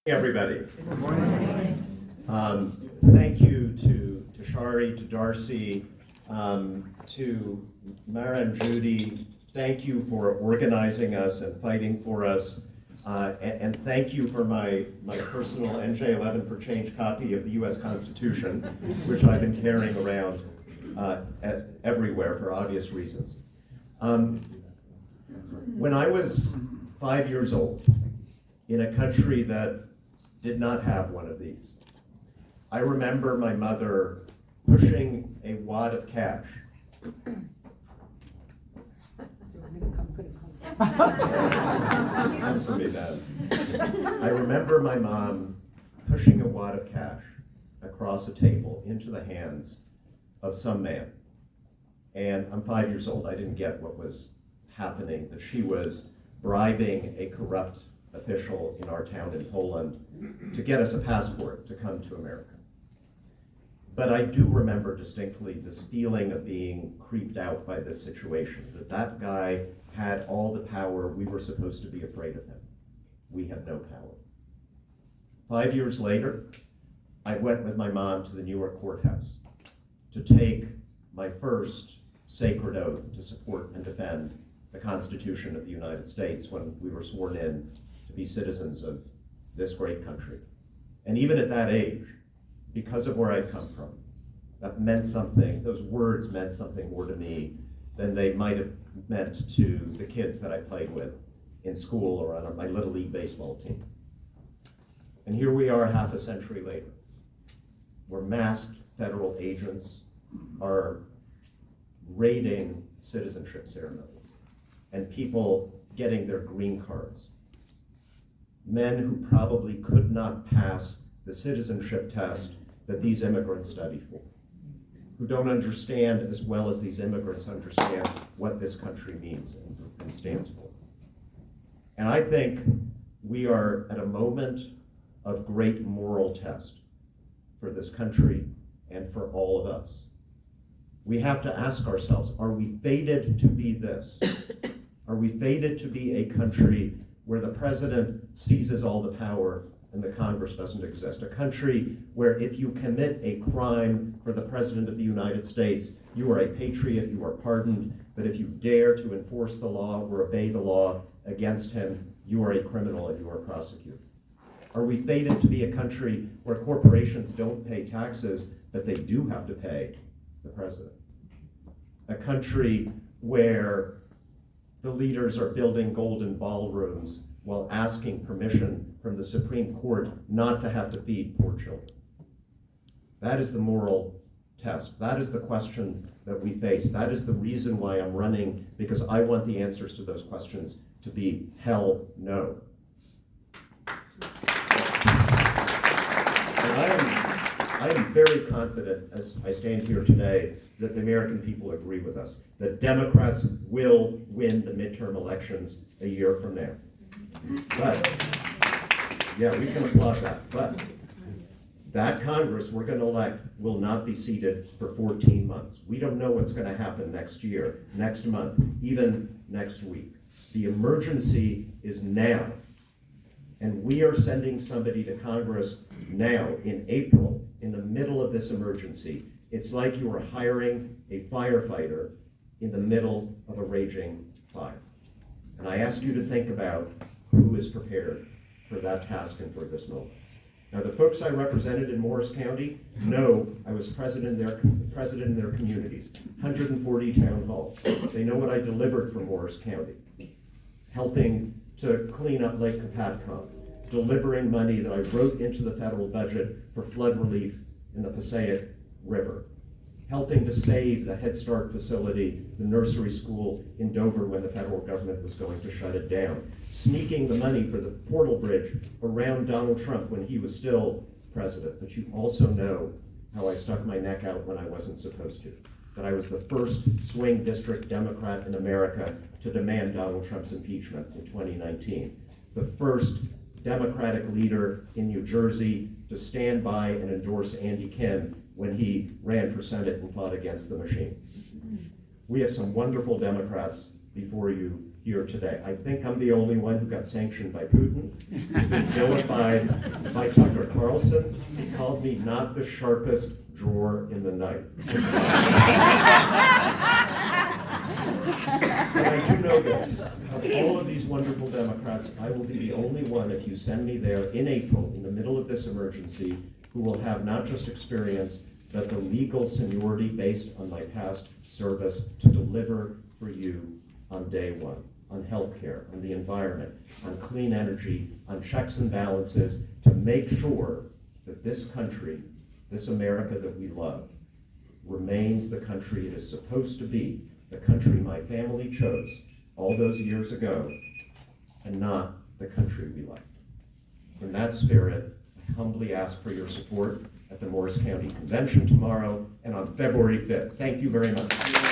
Everybody. Good morning. Thank you to Shari, to Darcy, to Mara and Judy. Thank you for organizing us and fighting for us. And thank you for my personal NJ11 for Change copy of the US Constitution, which I've been carrying around everywhere for obvious reasons. When I was 5 years old, in a country that did not have one of these, I remember my mother pushing a wad of cash. Answer me that. I remember my mom pushing a wad of cash across a table into the hands of some man. And I'm 5 years old. I didn't get what was happening, that she was bribing a corrupt official in our town in Poland to get us a passport to come to America. But I do remember distinctly this feeling of being creeped out by this situation, that guy had all the power. We were supposed to be afraid of him. We had no power. 5 years later, I went with my mom to the New York courthouse to take my first sacred oath to support and defend the Constitution of the United States when we were sworn in to be citizens of this great country. And even at that age, because of where I'd come from, that meant something, those words meant something more to me than they might have meant to the kids that I played with in school or on my Little League baseball team. And here we are half a century later, where masked federal agents are raiding citizenship ceremonies and people getting their green cards. Men who probably could not pass the citizenship test that these immigrants study for, who don't understand as well as these immigrants understand what this country means and stands for. And I think we are at a moment of great moral test for this country and for all of us. We have to ask ourselves, are we fated to be this? Are we fated to be a country where the president seizes all the power and the Congress doesn't exist? A country where if you commit a crime for the President of the United States, you are a patriot, you are pardoned, but if you dare to enforce the law or obey the law against him, you are a criminal and you are prosecuted? Are we fated to be a country where corporations don't pay taxes, but they do have to pay the president? A country where the leaders are building golden ballrooms while asking permission from the Supreme Court not to have to feed poor children? That is the moral test. That is the question that we face. That is the reason why I'm running, because I want the answers to those questions to be hell no. And I am very confident, as I stand here today, that the American people agree with us, that Democrats will win the midterm elections a year from now. But, yeah, we can applaud that, but that Congress we're going to elect will not be seated for 14 months. We don't know what's going to happen next year, next month, even next week. The emergency is now, and we are sending somebody to Congress now in April, in the middle of this emergency. It's like you are hiring a firefighter in the middle of a raging fire. And I ask you to think about who is prepared for that task and for this moment. Now, the folks I represented in Morris County know I was president in their communities, 140 town halls. They know what I delivered for Morris County, helping to clean up Lake Kapatcom, delivering money that I wrote into the federal budget for flood relief in the Passaic River, helping to save the Head Start facility, the nursery school in Dover when the federal government was going to shut it down, sneaking the money for the Portal Bridge around Donald Trump when he was still president. But you also know how I stuck my neck out when I wasn't supposed to, that I was the first swing district Democrat in America to demand Donald Trump's impeachment in 2019, the first Democratic leader in New Jersey to stand by and endorse Andy Kim when he ran for Senate and fought against the machine. We have some wonderful Democrats before you here today. I think I'm the only one who got sanctioned by Putin. He's been vilified by Tucker Carlson. He called me not the sharpest drawer in the knife. But I do know this, of all of these wonderful Democrats, I will be the only one, if you send me there in April, in the middle of this emergency, who will have not just experience, but the legal seniority based on my past service to deliver for you on day one, on healthcare, on the environment, on clean energy, on checks and balances, to make sure that this country, this America that we love, remains the country it is supposed to be, the country my family chose all those years ago, and not the country we left. In that spirit, I humbly ask for your support at the Morris County Convention tomorrow and on February 5th. Thank you very much.